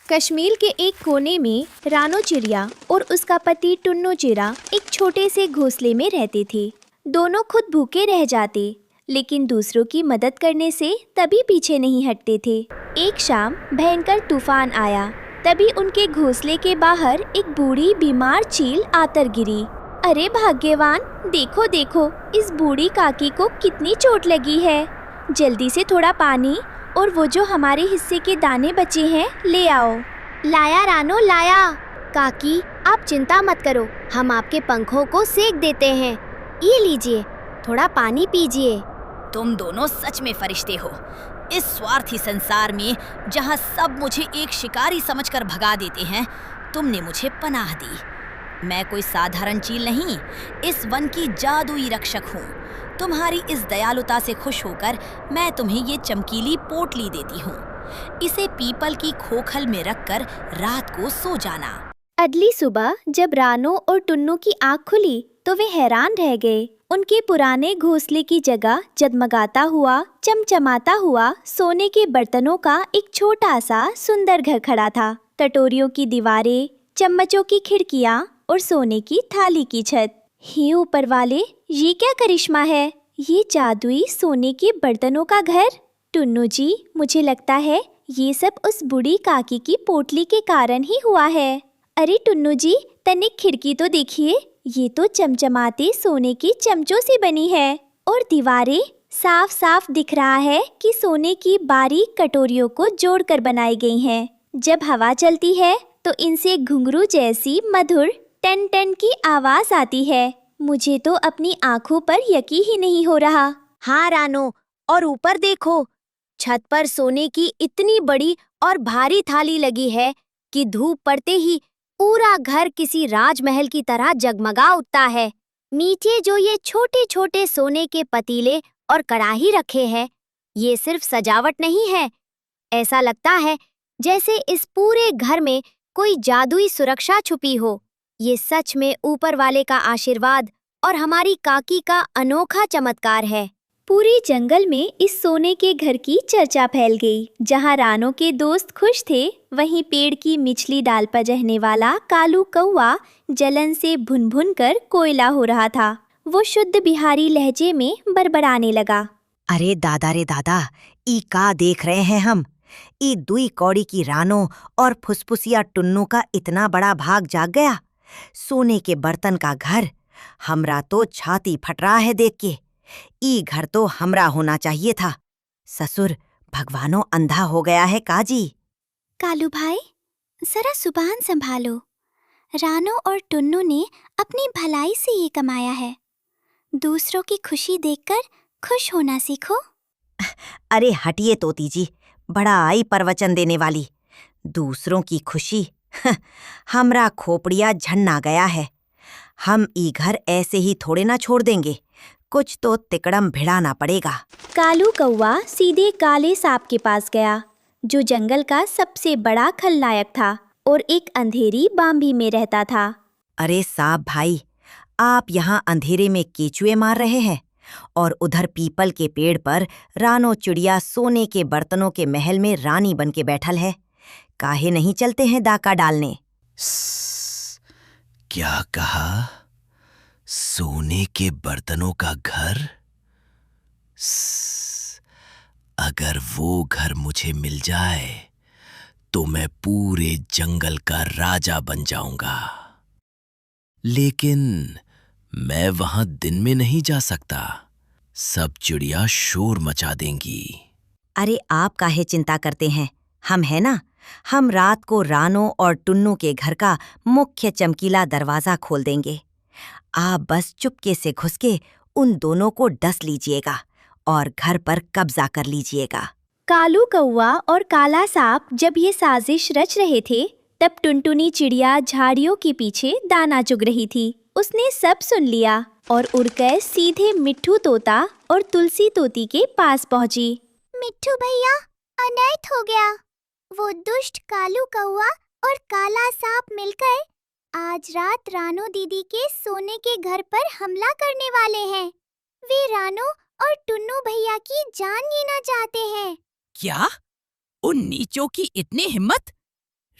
कश्मीर के एक कोने में रानो चिड़िया और उसका पति टुन्नो चिड़ा एक छोटे से घोंसले में रहते थे। दोनों खुद भूखे रह जाते, लेकिन दूसरों की मदद करने से कभी पीछे नहीं हटते थे। एक शाम भयंकर तूफान आया। तभी उनके घोंसले के बाहर एक बूढ़ी बीमार चील आकर गिरी। अरे भाग्यवान, देखो देखो, इस बूढ़ी काकी को कितनी चोट लगी है। जल्दी से थोड़ा पानी और वो जो हमारे हिस्से के दाने बचे हैं ले आओ। लाया रानो लाया। काकी, आप चिंता मत करो, हम आपके पंखों को सेक देते हैं। ये लीजिए, थोड़ा पानी पीजिए। तुम दोनों सच में फरिश्ते हो। इस स्वार्थी संसार में जहाँ सब मुझे एक शिकारी समझकर भगा देते हैं, तुमने मुझे पनाह दी। मैं कोई साधारण चील नहीं, इस वन की जादुई रक्षक हूँ। तुम्हारी इस दयालुता से खुश होकर मैं तुम्हें ये चमकीली पोटली देती हूँ। इसे पीपल की खोखल में रखकर रात को सो जाना। अगली सुबह जब रानो और टुन्नू की आँख खुली तो वे हैरान रह गए। उनके पुराने घोंसले की जगह जगमगाता हुआ, चमचमाता हुआ सोने के बर्तनों का एक छोटा सा सुंदर घर खड़ा था। कटोरियों की दीवारें, चम्मचों की खिड़कियाँ और सोने की थाली की छत। हे ऊपर वाले, ये क्या करिश्मा है? ये जादुई सोने के बर्तनों का घर। टुन्नू जी, मुझे लगता है ये सब उस बूढ़ी काकी की पोटली के कारण ही हुआ है। अरे टुन्नू जी, तनिक खिड़की तो देखिए, ये तो चमचमाते सोने के चमचों से बनी है। और दीवारें, साफ साफ दिख रहा है कि सोने की बारीक कटोरियों को जोड़कर बनाई गई हैं। जब हवा चलती है तो इनसे घुंघरू जैसी मधुर टन टन की आवाज आती है। मुझे तो अपनी आंखों पर यकीन ही नहीं हो रहा। हाँ रानो, और ऊपर देखो, छत पर सोने की इतनी बड़ी और भारी थाली लगी है कि धूप पड़ते ही पूरा घर किसी राजमहल की तरह जगमगा उठता है। नीचे जो ये छोटे छोटे सोने के पतीले और कढ़ाई रखे हैं, ये सिर्फ सजावट नहीं है। ऐसा लगता है जैसे इस पूरे घर में कोई जादुई सुरक्षा छुपी हो। ये सच में ऊपर वाले का आशीर्वाद और हमारी काकी का अनोखा चमत्कार है। पूरे जंगल में इस सोने के घर की चर्चा फैल गई। जहाँ रानो के दोस्त खुश थे, वहीं पेड़ की निचली डाल पर रहने वाला कालू कौवा जलन से भुन भुन कर कोयला हो रहा था। वो शुद्ध बिहारी लहजे में बड़बड़ाने लगा। अरे दादा रे दादा, ई का देख रहे हैं हम? ई दुई कौड़ी की रानो और फुसफुसिया टुन्नू का इतना बड़ा भाग जाग गया। सोने के बर्तन का घर, हमरा तो छाती फट रहा है देख के। ई घर तो हमरा होना चाहिए था। ससुर, भगवानो अंधा हो गया है काजी। कालू भाई, जरा जुबान संभालो। रानो और टुन्नू ने अपनी भलाई से ये कमाया है। दूसरों की खुशी देखकर खुश होना सीखो। अरे हटिए तोती जी, बड़ा आई प्रवचन देने वाली। दूसरों की खुशी, हमरा खोपड़िया झन्ना गया है। हम ई घर ऐसे ही थोड़े ना छोड़ देंगे, कुछ तो तिकड़म भिड़ाना पड़ेगा। कालू कौवा सीधे काले सांप के पास गया, जो जंगल का सबसे बड़ा खलनायक था और एक अंधेरी बांबी में रहता था। अरे सांप भाई, आप यहाँ अंधेरे में केचुए मार रहे हैं और उधर पीपल के पेड़ पर रानो चिड़िया सोने के बर्तनों के महल में रानी बन के बैठल है। काहे नहीं चलते हैं डाका डालने? क्या कहा? सोने के बर्तनों का घर? अगर वो घर मुझे मिल जाए तो मैं पूरे जंगल का राजा बन जाऊंगा। लेकिन मैं वहां दिन में नहीं जा सकता, सब चिड़िया शोर मचा देंगी। अरे आप काहे चिंता करते हैं? हम है ना, हम रात को रानो और टुन्नू के घर का मुख्य चमकीला दरवाजा खोल देंगे। आप बस चुपके से घुस के उन दोनों को डस लीजिएगा और घर पर कब्जा कर लीजिएगा। कालू कौवा और काला सांप जब ये साजिश रच रहे थे, तब टुनटुनी चिड़िया झाड़ियों के पीछे दाना चुग रही थी। उसने सब सुन लिया और उड़कर सीधे मिट्ठू तोता और तुलसी तोती के पास पहुंची। मिट्ठू भैया, अनर्थ हो गया। वो दुष्ट कालू कौवा और काला सांप मिलकर आज रात रानो दीदी के सोने के घर पर हमला करने वाले हैं। वे रानो और टुन्नू भैया की जान लेना चाहते हैं। क्या? उन नीचों की इतनी हिम्मत?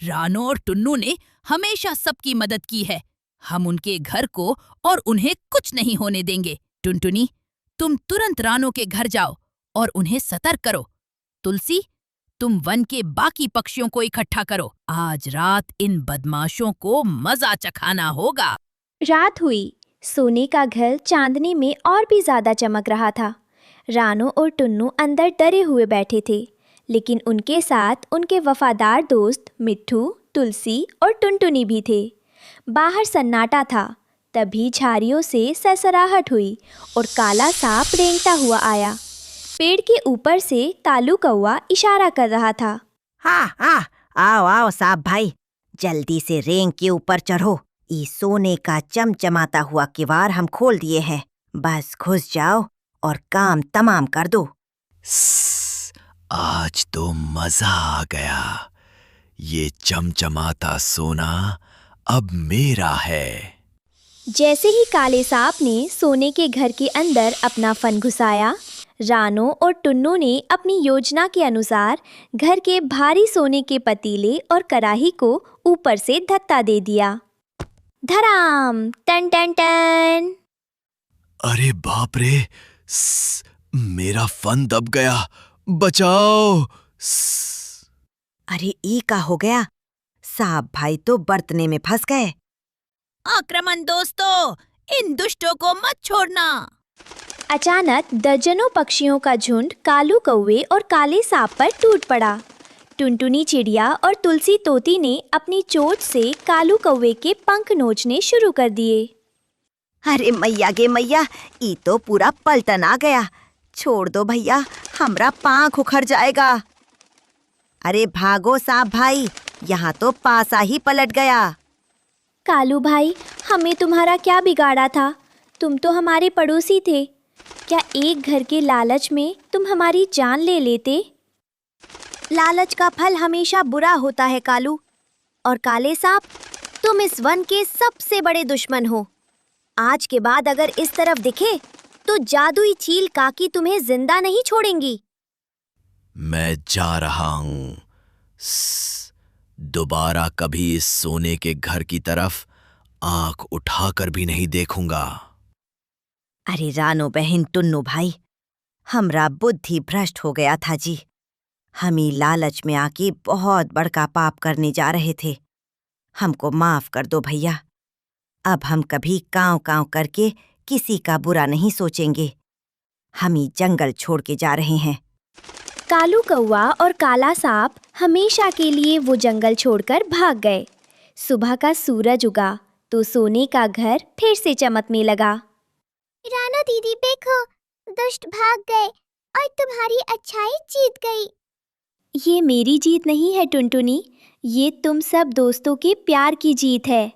रानो और टुन्नू ने हमेशा सबकी मदद की है। हम उनके घर को और उन्हें कुछ नहीं होने देंगे। टुनटुनी, तुम तुरंत रानो के घर जाओ और उन्हें सतर्क करो। तुलसी, तुम वन के बाकी पक्षियों को इकट्ठा करो। आज रात इन बदमाशों को मजा चखाना होगा। रात हुई। सोने का घर चांदनी में और भी ज्यादा चमक रहा था। रानो और टुन्नू अंदर डरे हुए बैठे थे, लेकिन उनके साथ उनके वफादार दोस्त मिट्ठू, तुलसी और टुनटुनी भी थे। बाहर सन्नाटा था। तभी झाड़ियों से सरसराहट हुई और काला सांप रेंगता हुआ आया। पेड़ के ऊपर से कालू कौवा इशारा कर रहा था। हाँ हाँ, आओ आओ साहब भाई, जल्दी से रेंग के ऊपर चढ़ो। ई सोने का चमचमाता हुआ किवाड़ हम खोल दिए हैं। बस घुस जाओ और काम तमाम कर दो। आज तो मजा आ गया। ये चमचमाता सोना अब मेरा है। जैसे ही काले सांप ने सोने के घर के अंदर अपना फन घुसाया, रानो और टुन्नू ने अपनी योजना के अनुसार घर के भारी सोने के पतीले और कढ़ाई को ऊपर से धक्का दे दिया। धड़ाम! टन टन टन! अरे बाप रे, मेरा फन दब गया, बचाओ। अरे ई का हो गया? साहब भाई तो बर्तने में फंस गए। आक्रमण दोस्तों, इन दुष्टों को मत छोड़ना। अचानक दर्जनों पक्षियों का झुंड कालू कौवे और काले सांप पर टूट पड़ा। टुनटुनी चिड़िया और तुलसी तोती ने अपनी चोंच से कालू कौवे के पंख नोचने शुरू कर दिए। अरे मैया गे मैया, ई तो पूरा पलटन आ गया। छोड़ दो भैया, हमरा पाँख उखड़ जाएगा। अरे भागो साहब भाई, यहाँ तो पासा ही पलट गया। कालू भाई, हमें तुम्हारा क्या बिगाड़ा था? तुम तो हमारे पड़ोसी थे। क्या एक घर के लालच में तुम हमारी जान ले लेते? लालच का फल हमेशा बुरा होता है कालू। और काले सांप, तुम इस वन के सबसे बड़े दुश्मन हो। आज के बाद अगर इस तरफ दिखे तो जादुई चील काकी तुम्हें जिंदा नहीं छोड़ेंगी। मैं जा रहा हूँ। दोबारा कभी इस सोने के घर की तरफ आंख उठाकर भी नहीं देखूंगा। अरे रानो बहन, टुन्नू भाई, हमरा बुद्धि भ्रष्ट हो गया था जी। हम ही लालच में आके बहुत बड़का पाप करने जा रहे थे। हमको माफ कर दो भैया। अब हम कभी कांव कांव करके किसी का बुरा नहीं सोचेंगे। हम ही जंगल छोड़ के जा रहे हैं। कालू कौवा और काला सांप हमेशा के लिए वो जंगल छोड़कर भाग गए। सुबह का सूरज उगा तो सोने का घर फिर से चमकने लगा। रानो दीदी देखो, दुष्ट भाग गए और तुम्हारी अच्छाई जीत गई। ये मेरी जीत नहीं है टुनटुनी, ये तुम सब दोस्तों के प्यार की जीत है।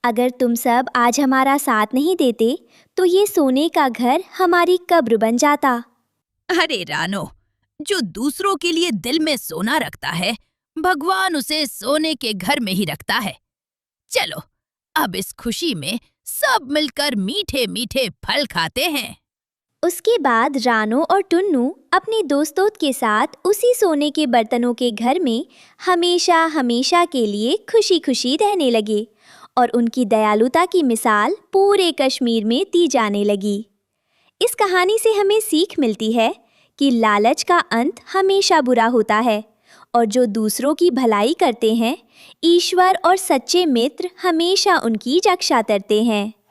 अगर तुम सब आज हमारा साथ नहीं देते तो ये सोने का घर हमारी कब्र बन जाता। अरे रानो, जो दूसरों के लिए दिल में सोना रखता है, भगवान उसे सोने के घर में ही रखता है। चलो, अब इस खुशी में सब मिलकर मीठे मीठे फल खाते हैं। उसके बाद रानो और टुन्नू अपने दोस्तों के साथ उसी सोने के बर्तनों के घर में हमेशा हमेशा के लिए खुशी खुशी रहने लगे और उनकी दयालुता की मिसाल पूरे कश्मीर में दी जाने लगी। इस कहानी से हमें सीख मिलती है कि लालच का अंत हमेशा बुरा होता है और जो दूसरों की भलाई करते हैं, ईश्वर और सच्चे मित्र हमेशा उनकी रक्षा करते हैं।